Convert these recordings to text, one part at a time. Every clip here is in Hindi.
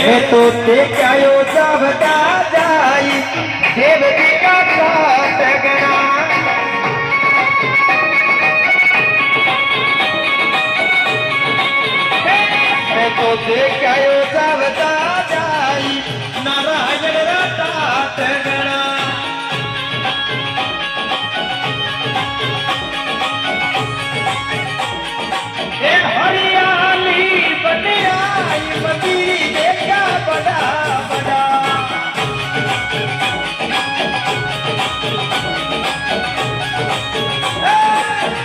मैं तो देखायो सबका जाई देव जी का टगना मैं तो देखायो सबका जाई नारायण रता टगना हरियाली बनियाई मंदिर देखा बड़ा बड़ा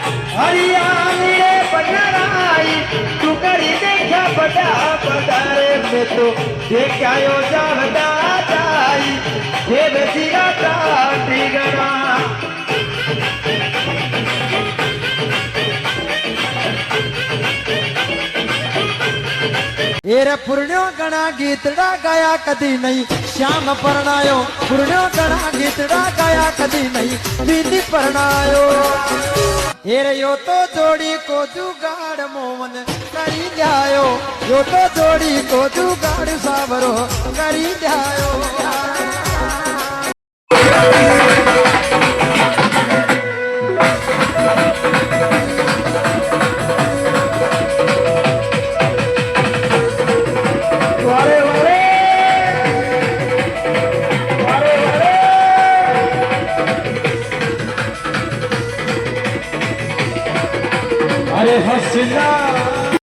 हरियाली रे बनाई टुकड़ी देखा बड़ा बड़ा रे मैं तो देखायो जावदा जाई देव जीरा टाटी गना एरे पुरण्यो गणा गीतड़ा गाया कदी नहीं श्याम परणायो पुरण्यो गणा गीतड़ा गाया कदी नहीं दीदी परणायो एरे यो तो जोड़ी को जुगाड़ मोमन करी जायो यो तो जोड़ी को जुगाड़ सावरो करी जायो अरे हसीना